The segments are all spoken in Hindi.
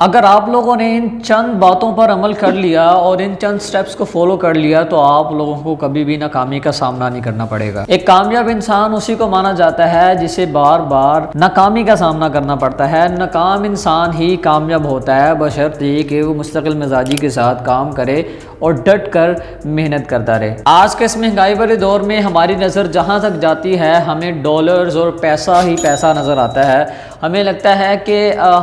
अगर आप लोगों ने इन चंद बातों पर अमल कर लिया और इन चंद स्टेप्स को फॉलो कर लिया तो आप लोगों को कभी भी नाकामी का सामना नहीं करना पड़ेगा। एक कामयाब इंसान उसी को माना जाता है जिसे बार बार नाकामी का सामना करना पड़ता है। नाकाम इंसान ही कामयाब होता है बशर्ते कि वो मुस्तकिल मिजाजी के साथ काम करे और डट कर मेहनत करता रहे। आज के इस महंगाई वाले दौर में हमारी नज़र जहाँ तक जाती है हमें डॉलर्स और पैसा ही पैसा नज़र आता है। हमें लगता है कि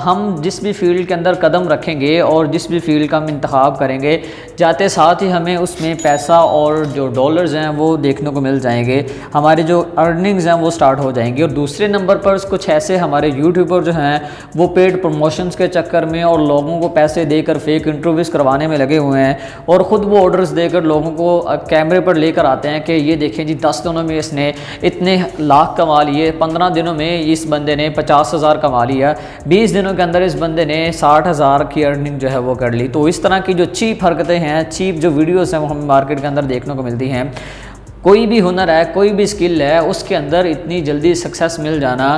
हम जिस भी फील्ड के अंदर कदम रखेंगे और जिस भी फील्ड का हम इंतखाब करेंगे जाते साथ ही हमें उसमें पैसा और जो डॉलर्स हैं वो देखने को मिल जाएंगे, हमारी जो अर्निंग्स हैं वो स्टार्ट हो जाएंगी। और दूसरे नंबर पर कुछ ऐसे हमारे यूट्यूबर जो हैं वो पेड प्रमोशंस के चक्कर में और लोगों को पैसे देकर फेक इंटरव्यूज़ करवाने में लगे हुए हैं और ख़ुद वो ऑर्डर्स देकर लोगों को कैमरे पर लेकर आते हैं कि ये देखें जी 10 दिनों में इसने इतने लाख कमा लिए, 15 दिनों में इस बंदे ने 50,000 कमा लिया, 20 दिनों के अंदर इस बंदे ने 60,000 की अर्निंग जो है वो कर ली। तो इस तरह की जो चीप हरकतें हैं, चीप जो वीडियोस हैं वो हमें मार्केट के अंदर देखने को मिलती हैं। कोई भी हुनर है, कोई भी स्किल है, उसके अंदर इतनी जल्दी सक्सेस मिल जाना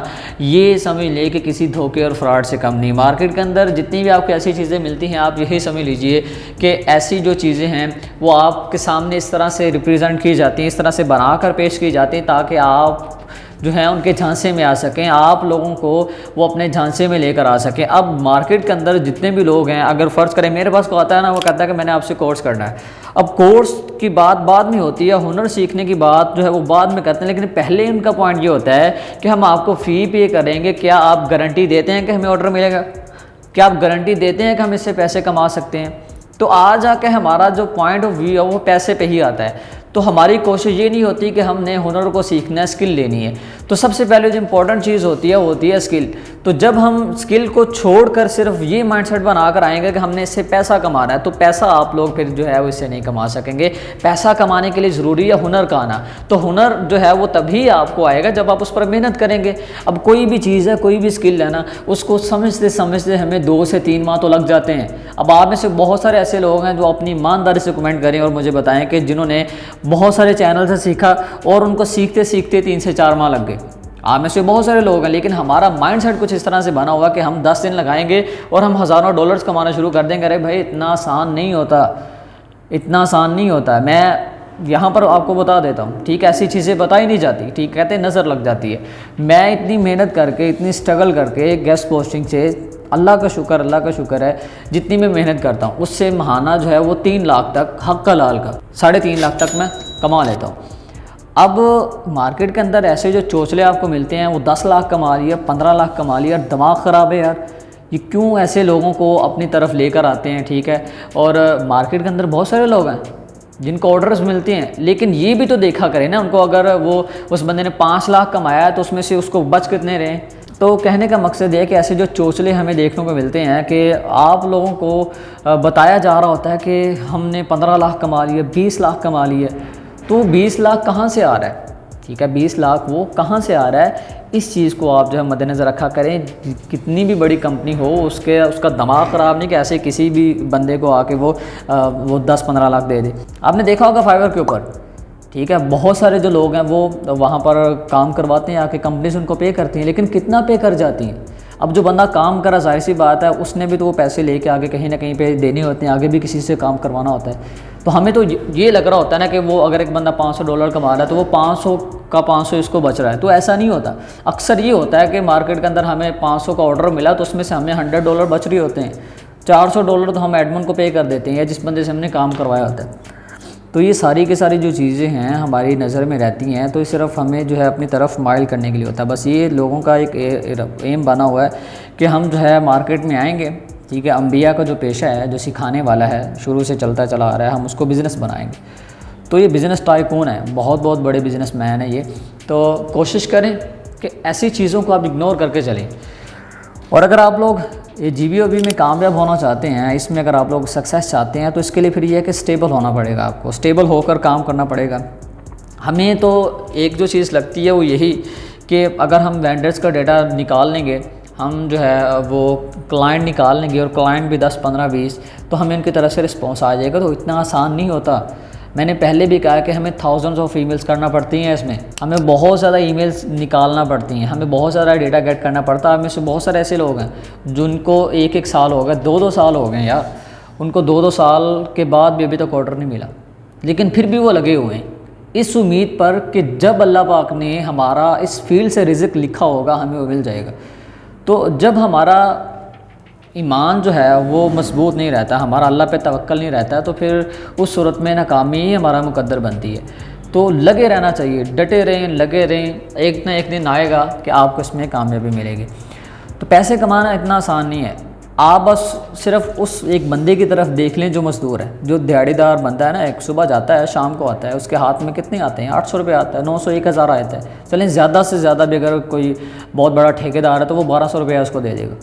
ये समझ ले कि किसी धोखे और फ्रॉड से कम नहीं। मार्केट के अंदर जितनी भी आपको ऐसी चीज़ें मिलती हैं आप यही समझ लीजिए कि ऐसी जो चीज़ें हैं वो आपके सामने इस तरह से रिप्रेजेंट की जाती हैं, इस तरह से बनाकर पेश की जाती हैं ताकि आप जो है उनके झांसे में आ सकें, आप लोगों को वो अपने झांसे में लेकर आ सकें। अब मार्केट के अंदर जितने भी लोग हैं, अगर फ़र्ज़ करें मेरे पास को आता है ना, वो कहता है कि मैंने आपसे कोर्स करना है। अब कोर्स की बात बाद में होती है, हुनर सीखने की बात जो है वो बाद में करते हैं, लेकिन पहले उनका पॉइंट ये होता है कि हम आपको फ़ी पे करेंगे, क्या आप गारंटी देते हैं कि हमें ऑर्डर मिलेगा, क्या आप गारंटी देते हैं कि हम इससे पैसे कमा सकते हैं। तो आज आके हमारा जो पॉइंट ऑफ व्यू है वो पैसे पे ही आता है। तो हमारी कोशिश ये नहीं होती कि हमने हुनर को सीखना है, स्किल लेनी है। तो सबसे पहले जो इम्पोर्टेंट चीज़ होती है स्किल। तो जब हम स्किल को छोड़कर सिर्फ ये माइंडसेट बनाकर आएंगे कि हमने इससे पैसा कमाना है, तो पैसा आप लोग फिर जो है वो इससे नहीं कमा सकेंगे। पैसा कमाने के लिए ज़रूरी है हुनर का आना। तो हुनर जो है वो तभी आपको आएगा जब आप उस पर मेहनत करेंगे। अब कोई भी चीज़ है, कोई भी स्किल है ना, उसको समझते समझते हमें 2 से 3 माह तो लग जाते हैं। अब आप में से बहुत सारे ऐसे लोग हैं जो अपनी ईमानदारी से कमेंट करें और मुझे बताएं कि जिन्होंने बहुत सारे चैनल से सीखा और उनको सीखते सीखते 3 से 4 माह लग गए। आप में से बहुत सारे लोग हैं, लेकिन हमारा माइंडसेट कुछ इस तरह से बना हुआ कि हम 10 दिन लगाएंगे और हम हज़ारों डॉलर्स कमाना शुरू कर देंगे। अरे भाई इतना आसान नहीं होता, इतना आसान नहीं होता। मैं यहाँ पर आपको बता देता हूँ, ठीक, ऐसी चीज़ें बताई नहीं जाती, ठीक, कहते नज़र लग जाती है। मैं इतनी मेहनत करके, इतनी स्ट्रगल करके गेस्ट पोस्टिंग से अल्लाह का शुक्र है जितनी मैं मेहनत करता हूँ उससे महाना जो है वो 3 लाख तक, हक का लाल का 3.5 लाख तक मैं कमा लेता हूँ। अब मार्केट के अंदर ऐसे जो चोचले आपको मिलते हैं वो 10 लाख कमा लिया, 15 लाख कमा लिया। दिमाग ख़राब है यार, ये क्यों ऐसे लोगों को अपनी तरफ लेकर आते हैं, ठीक है। और मार्केट के अंदर बहुत सारे लोग हैं जिनको ऑर्डर्स मिलते हैं, लेकिन ये भी तो देखा करें ना उनको, अगर वो उस बंदे ने 5 लाख कमाया है तो उसमें से उसको बच कितने रहे। तो कहने का मकसद है कि ऐसे जो चोचले हमें देखने को मिलते हैं कि आप लोगों को बताया जा रहा होता है कि हमने 15 लाख कमा लिए, 20 लाख कमा लिए। तो 20 लाख कहाँ से आ रहा है, ठीक है, 20 लाख वो कहाँ से आ रहा है, इस चीज़ को आप जो है मद्देनज़र रखा करें। कितनी भी बड़ी कंपनी हो उसका दिमाग ख़राब नहीं कि ऐसे किसी भी बंदे को आके वो 10-15 लाख दे दे। आपने देखा होगा फाइवर के ऊपर, ठीक है, बहुत सारे जो लोग हैं वो वहाँ पर काम करवाते हैं, आके कंपनीज उनको पे करती हैं, लेकिन कितना पे कर जाती हैं। अब जो बंदा काम करा, जाहिर सी बात है उसने भी तो वो पैसे लेके आगे कहीं ना कहीं पे देने होते हैं, आगे भी किसी से काम करवाना होता है। तो हमें तो ये लग रहा होता है ना कि वो अगर एक बंदा $500 कमा रहा है तो वो 500 का 500 इसको बच रहा है। तो ऐसा नहीं होता। अक्सर ये होता है कि मार्केट के अंदर हमें 500 का ऑर्डर मिला तो उसमें से हमें $100 बच रहे होते हैं, $400 तो हम एडमिन को पे कर देते हैं या जिस बंदे से हमने काम करवाया होता है। तो ये सारी की सारी जो चीज़ें हैं हमारी नज़र में रहती हैं, तो सिर्फ हमें जो है अपनी तरफ माइल करने के लिए होता है। बस ये लोगों का एक एम बना हुआ है कि हम जो है मार्केट में आएंगे, ठीक है, अंबिया का जो पेशा है, जो सिखाने वाला है, शुरू से चलता चला आ रहा है, हम उसको बिज़नेस बनाएंगे। तो ये बिज़नेस टाइकून है, बहुत बहुत बड़े बिज़नेसमैन है ये। तो कोशिश करें कि ऐसी चीज़ों को आप इग्नोर करके चलें। और अगर आप लोग ये GBOB में कामयाब होना चाहते हैं, इसमें अगर आप लोग सक्सेस चाहते हैं, तो इसके लिए फिर ये है कि स्टेबल होना पड़ेगा, आपको स्टेबल होकर काम करना पड़ेगा। हमें तो एक जो चीज़ लगती है वो यही कि अगर हम वेंडर्स का डेटा निकाल लेंगे, हम जो है वो क्लाइंट निकाल लेंगे और क्लाइंट भी 10, 15, 20, तो हमें उनकी तरफ से रिस्पॉन्स आ जाएगा। तो इतना आसान नहीं होता। मैंने पहले भी कहा कि हमें थाउजेंड्स ऑफ ईमेल्स करना पड़ती हैं, इसमें हमें बहुत ज़्यादा ईमेल्स निकालना पड़ती हैं, हमें बहुत ज़्यादा डेटा गेट करना पड़ता है। हमें से बहुत सारे ऐसे लोग हैं जिनको 1-1 साल हो गए, 2-2 साल हो गए यार, उनको 2-2 साल के बाद भी अभी तक ऑर्डर नहीं मिला, लेकिन फिर भी वो लगे हुए हैं इस उम्मीद पर कि जब अल्लाह पाक ने हमारा इस फील्ड से रिज़्क लिखा होगा हमें वो मिल जाएगा। तो जब हमारा ईमान जो है वो मजबूत नहीं रहता, हमारा अल्लाह पे तवक्कल नहीं रहता, तो फिर उस सूरत में नाकामी ही हमारा मुकद्दर बनती है। तो लगे रहना चाहिए, डटे रहें, लगे रहें, एक ना एक दिन आएगा कि आपको इसमें कामयाबी मिलेगी। तो पैसे कमाना इतना आसान नहीं है। आप बस सिर्फ उस एक बंदे की तरफ देख लें जो मज़दूर है, जो दिहाड़ीदार बंदा है ना, एक सुबह जाता है शाम को आता है, उसके हाथ में कितने आते हैं, 800 रुपये आता है, 900, 1000 आते हैं। चलें ज़्यादा से ज़्यादा भी अगर कोई बहुत बड़ा ठेकेदार है तो वो 1200 रुपये उसको दे देगा।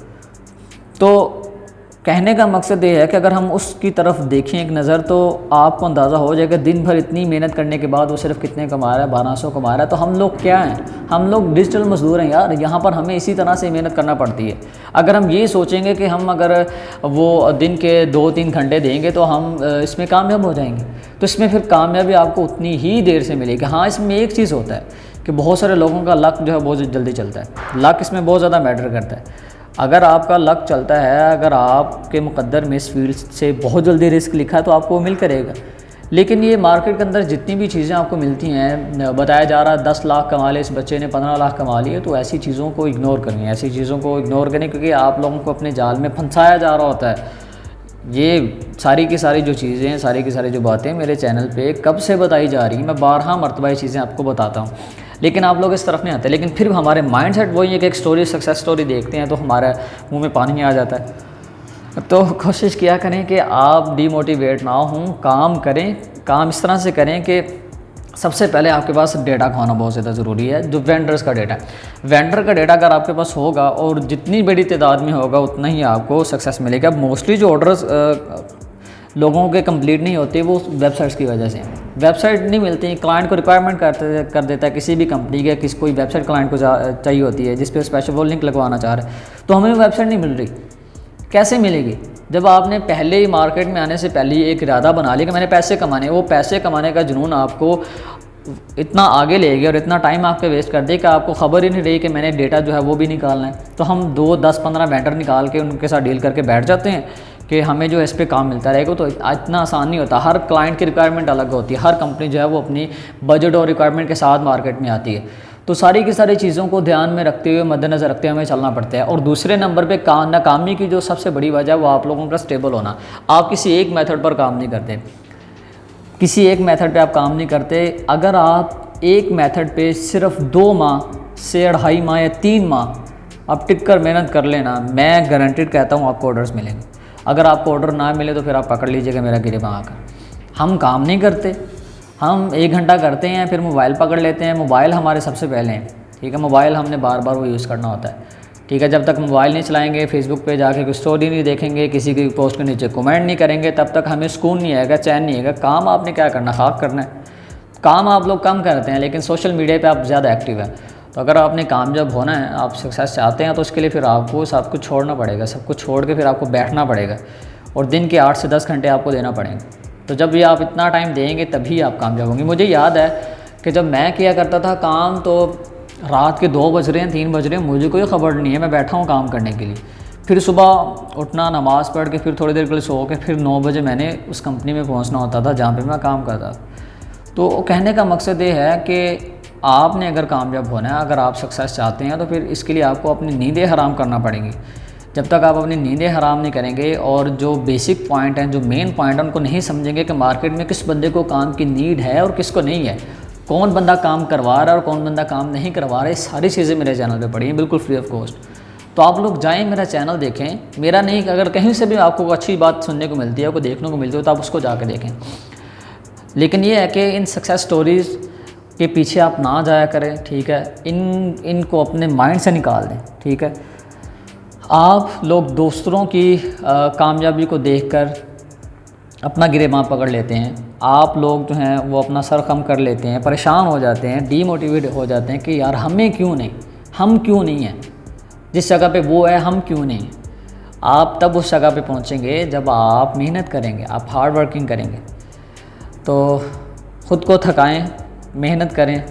तो कहने का मकसद ये है कि अगर हम उसकी तरफ देखें एक नज़र, तो आपको अंदाज़ा हो जाएगा दिन भर इतनी मेहनत करने के बाद वो सिर्फ कितने कमा रहा है, 1200 कमा रहा है। तो हम लोग क्या हैं, हम लोग डिजिटल मजदूर हैं यार, यहाँ पर हमें इसी तरह से मेहनत करना पड़ती है। अगर हम ये सोचेंगे कि हम अगर वो दिन के 2-3 घंटे देंगे तो हम इसमें कामयाब हो जाएंगे, तो इसमें फिर कामयाबी आपको उतनी ही देर से मिलेगी। हाँ, इसमें एक चीज़ होता है कि बहुत सारे लोगों का लक जो है बहुत जल्दी चलता है, लक इसमें बहुत ज़्यादा मैटर करता है। अगर आपका लक चलता है, अगर आपके मुकद्दर में इस फील्ड से बहुत जल्दी रिस्क लिखा है तो आपको मिल करेगा। लेकिन ये मार्केट के अंदर जितनी भी चीज़ें आपको मिलती हैं, बताया जा रहा है 10 लाख कमा ले इस बच्चे ने, 15 लाख कमा लिए, तो ऐसी चीज़ों को इग्नोर करें, ऐसी चीज़ों को इग्नोर करें, क्योंकि आप लोगों को अपने जाल में फंसाया जा रहा होता है। ये सारी की सारी जो चीज़ें हैं, सारी की सारी जो बातें मेरे चैनल पे कब से बताई जा रही हैं, मैं 12 मरतबा ये चीज़ें आपको बताता हूँ, लेकिन आप लोग इस तरफ नहीं आते। लेकिन फिर हमारे माइंडसेट वही है कि एक स्टोरी, सक्सेस स्टोरी देखते हैं तो हमारे मुंह में पानी आ जाता है। तो कोशिश किया करें कि आप डीमोटिवेट ना हों, काम करें, काम इस तरह से करें कि सबसे पहले आपके पास डेटा का होना बहुत ज़्यादा ज़रूरी है, जो वेंडर्स का डेटा है। वेंडर का डेटा अगर आपके पास होगा और जितनी बड़ी तादाद में होगा उतना ही आपको सक्सेस मिलेगा। मोस्टली जो ऑर्डर्स लोगों के कंप्लीट नहीं होते वो वेबसाइट्स की वजह से, वेबसाइट नहीं मिलती, क्लाइंट को रिक्वायरमेंट कर देता है किसी भी कंपनी के, किसी कोई वेबसाइट क्लाइंट को चाहिए होती है जिस पे स्पेशल वो लिंक लगवाना चाह रहे हैं, तो हमें वेबसाइट नहीं मिल रही। कैसे मिलेगी? जब आपने पहले ही मार्केट में आने से पहले ही एक इरादा बना लिया कि मैंने पैसे कमाने, वो पैसे कमाने का जुनून आपको इतना आगे ले गया और इतना टाइम आपके वेस्ट कर दिया कि आपको ख़बर ही नहीं रही कि मैंने डेटा जो है वो भी निकालना है। तो हम 2, 10, 15 वेंडर निकाल के उनके साथ डील करके बैठ जाते हैं कि हमें जो इस पे काम मिलता रहेगा। तो इतना आसान नहीं होता, हर क्लाइंट की रिक्वायरमेंट अलग होती है, हर कंपनी जो है वो अपनी बजट और रिक्वायरमेंट के साथ मार्केट में आती है। तो सारी की सारी चीज़ों को ध्यान में रखते हुए, मद्देनज़र रखते हुए हमें चलना पड़ता है। और दूसरे नंबर पे नाकामी की जो सबसे बड़ी वजह है वो आप लोगों का स्टेबल होना। आप किसी एक मेथड पर काम नहीं करते, किसी एक मेथड पे आप काम नहीं करते। अगर आप एक मेथड पे सिर्फ 2 माह से 2.5 माह या 3 माह आप टिक कर मेहनत कर लेना, मैं गारंटेड कहता हूँ आपको ऑर्डर्स मिलेंगे। अगर आपको ऑर्डर ना मिले तो फिर आप पकड़ लीजिएगा मेरा गिरेबान आकर। हम काम नहीं करते, हम 1 घंटा करते हैं, फिर मोबाइल पकड़ लेते हैं। मोबाइल हमारे सबसे पहले हैं, ठीक है। मोबाइल हमने बार बार वो यूज़ करना होता है, ठीक है। जब तक मोबाइल नहीं चलाएंगे, फेसबुक पे जाके कोई स्टोरी नहीं देखेंगे, किसी की पोस्ट के नीचे कमेंट नहीं करेंगे, तब तक हमें सुकून नहीं आएगा, चैन नहीं आएगा। काम आपने क्या करना, खाक करना है। काम आप लोग कम करते हैं लेकिन सोशल मीडिया पे आप ज़्यादा एक्टिव हैं। तो अगर आपने कामयाब होना है, आप सक्सेस चाहते हैं, तो उसके लिए फिर आपको सब कुछ छोड़ना पड़ेगा। सब कुछ छोड़ के फिर आपको बैठना पड़ेगा और दिन के 8 से 10 घंटे आपको देना पड़ेंगे। तो जब भी आप इतना टाइम देंगे तभी आप कामयाब होंगे। मुझे याद है कि जब मैं किया करता था काम, तो रात के 2 बज रहे हैं, 3 बज रहे हैं, मुझे कोई ख़बर नहीं है, मैं बैठा हूँ काम करने के लिए। फिर सुबह उठना, नमाज़ पढ़ के फिर थोड़ी देर के लिए सो के फिर 9 बजे मैंने उस कंपनी में पहुँचना होता था जहाँ पे मैं काम करता था। तो कहने का मकसद ये है कि आपने अगर कामयाब होना है, अगर आप सक्सेस चाहते हैं, तो फिर इसके लिए आपको अपनी नींदें हराम करना पड़ेंगी। जब तक आप अपनी नींदें हराम नहीं करेंगे और जो बेसिक पॉइंट हैं, जो मेन पॉइंट हैं, उनको नहीं समझेंगे कि मार्केट में किस बंदे को काम की नीड है और किसको नहीं है, कौन बंदा काम करवा रहा है और कौन बंदा काम नहीं करवा रहा है, सारी चीज़ें मेरे चैनल पे पड़ी हैं बिल्कुल फ्री ऑफ कॉस्ट। तो आप लोग जाएं, मेरा चैनल देखें, मेरा नहीं, अगर कहीं से भी आपको अच्छी बात सुनने को मिलती है, को देखने को मिलती है, तो आप उसको जाकर देखें। लेकिन ये है कि इन सक्सेस स्टोरीज़ के पीछे आप ना जाया करें, ठीक है। इनको अपने माइंड से निकाल दें, ठीक है। आप लोग दूसरों की कामयाबी को देखकर अपना गिरेबान पकड़ लेते हैं। आप लोग जो हैं वो अपना सर खम कर लेते हैं, परेशान हो जाते हैं, डीमोटिवेट हो जाते हैं कि यार हमें क्यों नहीं, हम क्यों नहीं हैं जिस जगह पे वो है, हम क्यों नहीं। आप तब उस जगह पे पहुंचेंगे जब आप मेहनत करेंगे, आप हार्ड वर्किंग करेंगे। तो ख़ुद को थकाएं, मेहनत करें,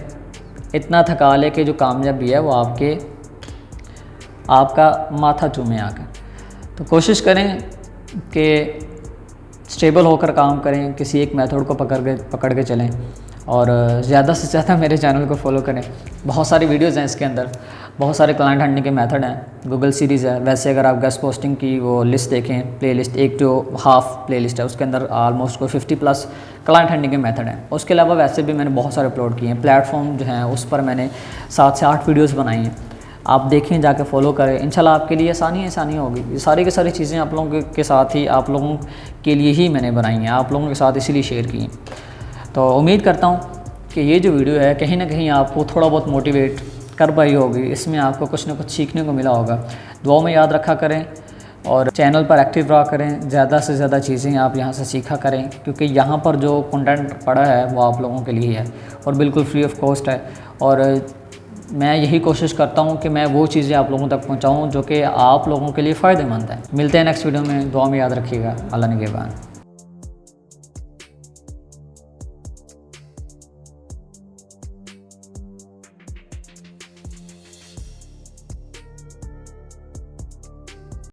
इतना थका ले कि जो कामयाबी है वो आपका माथा चूमे आकर। तो कोशिश करें कि स्टेबल होकर काम करें, किसी एक मेथड को पकड़ के चलें और ज़्यादा से ज़्यादा मेरे चैनल को फॉलो करें। बहुत सारी वीडियोज़ हैं इसके अंदर, बहुत सारे क्लाइंट हंटिंग के मेथड हैं, गूगल सीरीज़ है। वैसे अगर आप गेस्ट पोस्टिंग की वो लिस्ट देखें, प्लेलिस्ट, एक जो हाफ प्लेलिस्ट है उसके अंदर ऑलमोस्ट कोई 50+ क्लाइंट हंटिंग के मेथड हैं। उसके अलावा वैसे भी मैंने बहुत सारे अपलोड किए हैं। प्लेटफॉर्म जो हैं उस पर मैंने 7 से 8 वीडियोज़ बनाई हैं, आप देखें, जाके फॉलो करें। इंशाल्लाह आपके लिए आसानी होगी। ये सारी की सारी चीज़ें आप लोगों के साथ ही, आप लोगों के लिए ही मैंने बनाई हैं, आप लोगों के साथ इसीलिए शेयर की हैं। तो उम्मीद करता हूँ कि ये जो वीडियो है कहीं ना कहीं आपको थोड़ा बहुत मोटिवेट कर पाई होगी, इसमें आपको कुछ ना कुछ सीखने को मिला होगा। दुआ में याद रखा करें और चैनल पर एक्टिव रहा करें, ज़्यादा से ज़्यादा चीज़ें आप यहाँ से सीखा करें, क्योंकि यहाँ पर जो कंटेंट पड़ा है वो आप लोगों के लिए है और बिल्कुल फ्री ऑफ कॉस्ट है। और मैं यही कोशिश करता हूँ कि मैं वो चीज़ें आप लोगों तक पहुँचाऊँ जो कि आप लोगों के लिए फ़ायदेमंद है। मिलते हैं नेक्स्ट वीडियो में, दुआ में याद रखिएगा। अल्लाह निगहबान।